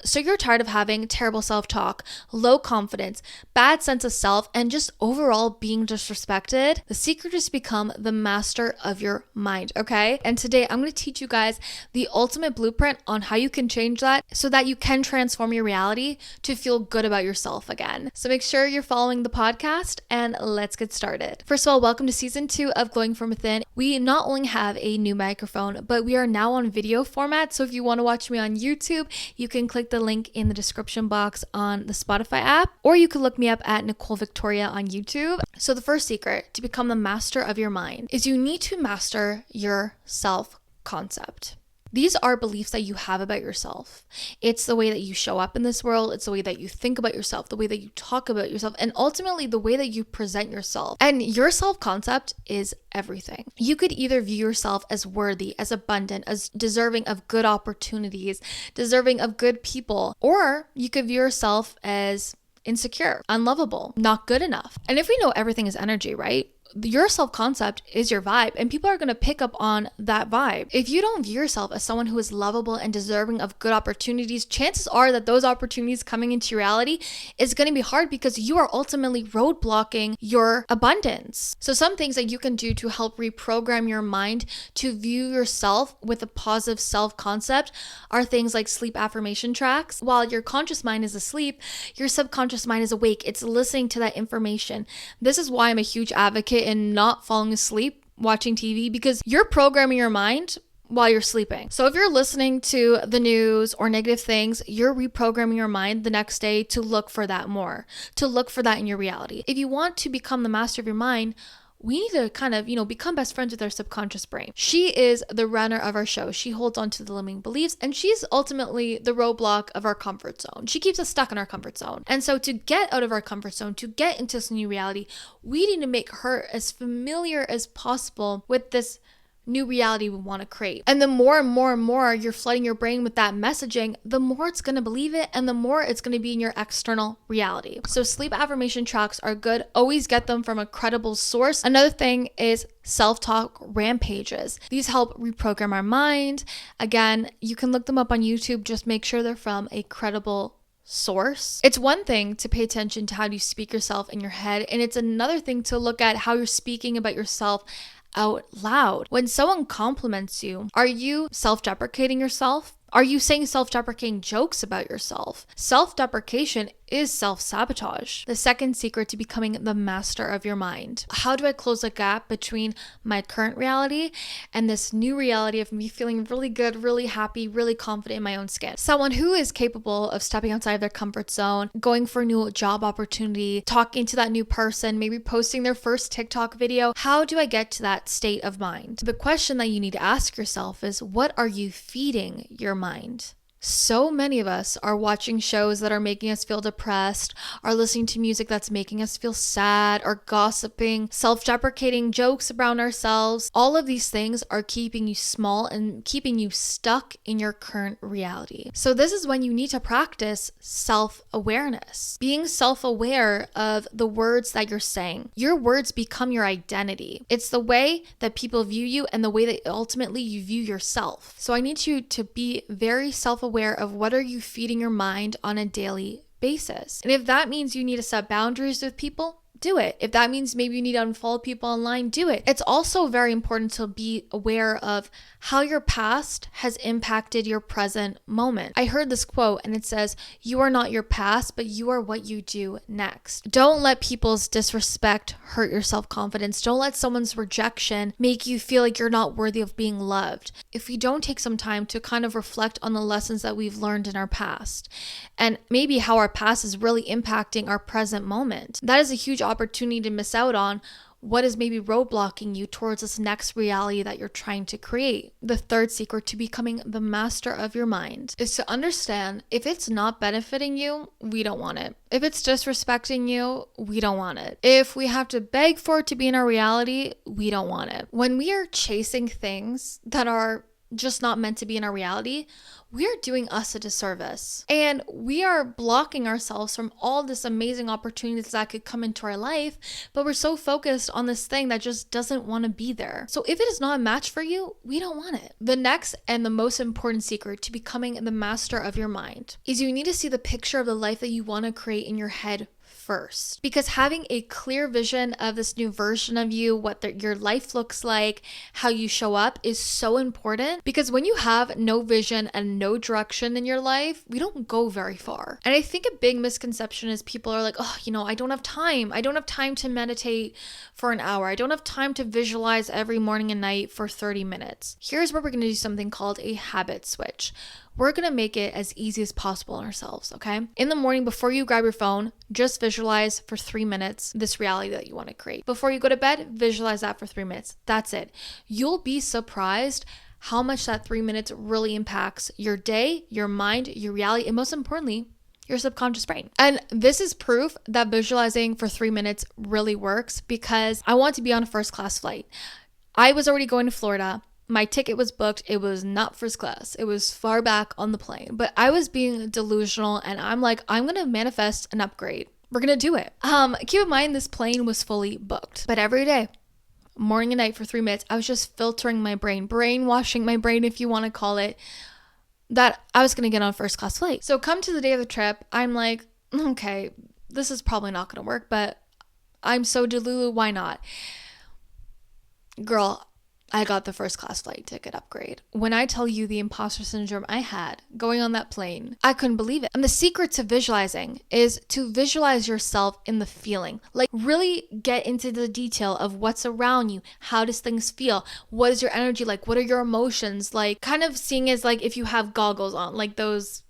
So you're tired of having terrible self-talk, low confidence, bad sense of self, and just overall being disrespected? The secret is to become the master of your mind, okay? And today I'm going to teach you guys the ultimate blueprint on how you can change that so that you can transform your reality to feel good about yourself again. So make sure you're following the podcast and let's get started. First of all, welcome to season 2 of Glowing From Within. We not only have a new microphone, but we are now on video format. So if you want to watch me on YouTube, you can click the link in the description box on the Spotify app, or you could look me up at Nicole Victoria on YouTube. So the first secret to become the master of your mind is you need to master your self-concept. These are beliefs that you have about yourself. It's the way that you show up in this world. It's the way that you think about yourself, the way that you talk about yourself, and ultimately the way that you present yourself. And your self-concept is everything. You could either view yourself as worthy, as abundant, as deserving of good opportunities, deserving of good people, or you could view yourself as insecure, unlovable, not good enough. And if we know everything is energy, right? Your self-concept is your vibe, and people are going to pick up on that vibe. If you don't view yourself as someone who is lovable and deserving of good opportunities, chances are that those opportunities coming into reality is going to be hard because you are ultimately roadblocking your abundance. So some things that you can do to help reprogram your mind to view yourself with a positive self-concept are things like sleep affirmation tracks. While your conscious mind is asleep, your subconscious mind is awake. It's listening to that information. This is why I'm a huge advocate in not falling asleep watching TV, because you're programming your mind while you're sleeping. So if you're listening to the news or negative things, you're reprogramming your mind the next day to look for that more, to look for that in your reality. If you want to become the master of your mind, we need to kind of, become best friends with our subconscious brain. She is the runner of our show. She holds on to the limiting beliefs, and she's ultimately the roadblock of our comfort zone. She keeps us stuck in our comfort zone. And so to get out of our comfort zone, to get into this new reality, we need to make her as familiar as possible with this new reality we want to create. And the more and more and more you're flooding your brain with that messaging, the more it's going to believe it and the more it's going to be in your external reality. So sleep affirmation tracks are good. Always get them from a credible source. Another thing is self-talk rampages. These help reprogram our mind. Again, you can look them up on YouTube. Just make sure they're from a credible source. It's one thing to pay attention to how you speak yourself in your head, and it's another thing to look at how you're speaking about yourself out loud. When someone compliments you, are you self-deprecating yourself? Are you saying self-deprecating jokes about yourself? Self-deprecation is self-sabotage. The second secret to becoming the master of your mind. How do I close the gap between my current reality and this new reality of me feeling really good, really happy, really confident in my own skin? Someone who is capable of stepping outside of their comfort zone, going for a new job opportunity, talking to that new person, maybe posting their first TikTok video. How do I get to that state of mind? The question that you need to ask yourself is, what are you feeding your mind? So many of us are watching shows that are making us feel depressed, are listening to music that's making us feel sad, or gossiping, self-deprecating jokes around ourselves. All of these things are keeping you small and keeping you stuck in your current reality. So this is when you need to practice self-awareness. Being self-aware of the words that you're saying. Your words become your identity. It's the way that people view you and the way that ultimately you view yourself. So I need you to be very self-aware of what are you feeding your mind on a daily basis. And if that means you need to set boundaries with people, do it. If that means maybe you need to unfollow people online, do it. It's also very important to be aware of how your past has impacted your present moment. I heard this quote and it says, "You are not your past, but you are what you do next." Don't let people's disrespect hurt your self-confidence. Don't let someone's rejection make you feel like you're not worthy of being loved. If we don't take some time to kind of reflect on the lessons that we've learned in our past and maybe how our past is really impacting our present moment, that is a huge opportunity to miss out on what is maybe roadblocking you towards this next reality that you're trying to create. The third secret to becoming the master of your mind is to understand if it's not benefiting you, we don't want it. If it's disrespecting you, we don't want it. If we have to beg for it to be in our reality, we don't want it. When we are chasing things that are just not meant to be in our reality, we are doing us a disservice. And we are blocking ourselves from all this amazing opportunities that could come into our life, but we're so focused on this thing that just doesn't want to be there. So if it is not a match for you, we don't want it. The next and the most important secret to becoming the master of your mind is you need to see the picture of the life that you want to create in your head first, because having a clear vision of this new version of you, what your life looks like, how you show up is so important, because when you have no vision and no direction in your life, we don't go very far. And I think a big misconception is people are like, oh, I don't have time. I don't have time to meditate for an hour. I don't have time to visualize every morning and night for 30 minutes. Here's where we're going to do something called a habit switch. We're going to make it as easy as possible on ourselves, okay? In the morning, before you grab your phone, just visualize for 3 minutes this reality that you want to create. Before you go to bed, visualize that for 3 minutes. That's it. You'll be surprised how much that 3 minutes really impacts your day, your mind, your reality, and most importantly, your subconscious brain. And this is proof that visualizing for 3 minutes really works, because I want to be on a first class flight. I was already going to Florida. My ticket was booked. It was not first class. It was far back on the plane. But I was being delusional, and I'm like, I'm going to manifest an upgrade. We're going to do it. Keep in mind, this plane was fully booked. But every day, morning and night for 3 minutes, I was just filtering my brain, brainwashing my brain, if you want to call it, that I was going to get on a first class flight. So come to the day of the trip, I'm like, okay, this is probably not going to work, but I'm so delulu, why not? Girl, I got the first class flight ticket upgrade. When I tell you the imposter syndrome I had going on that plane, I couldn't believe it. And the secret to visualizing is to visualize yourself in the feeling. Like, really get into the detail of what's around you. How does things feel? What is your energy like? What are your emotions like? Kind of seeing as like if you have goggles on, like those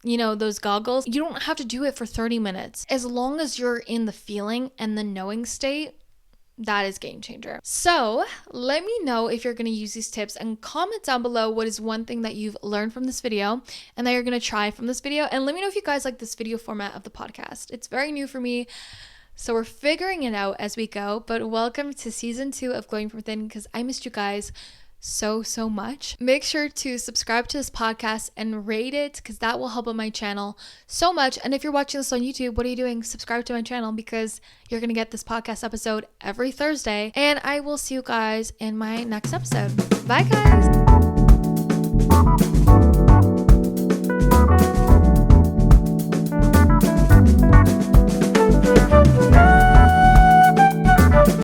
goggles. You don't have to do it for 30 minutes. As long as you're in the feeling and the knowing state, that is game changer. So let me know if you're going to use these tips, and comment down below what is one thing that you've learned from this video and that you're going to try from this video. And let me know if you guys like this video format of the podcast. It's very new for me, so we're figuring it out as we go. But welcome to season 2 of Glowing From Within, because I missed you guys so much. Make sure to subscribe to this podcast and rate it, because that will help out my channel so much. And if you're watching this on YouTube, what are you doing? Subscribe to my channel, because you're going to get this podcast episode every Thursday. And I will see you guys in my next episode. Bye guys.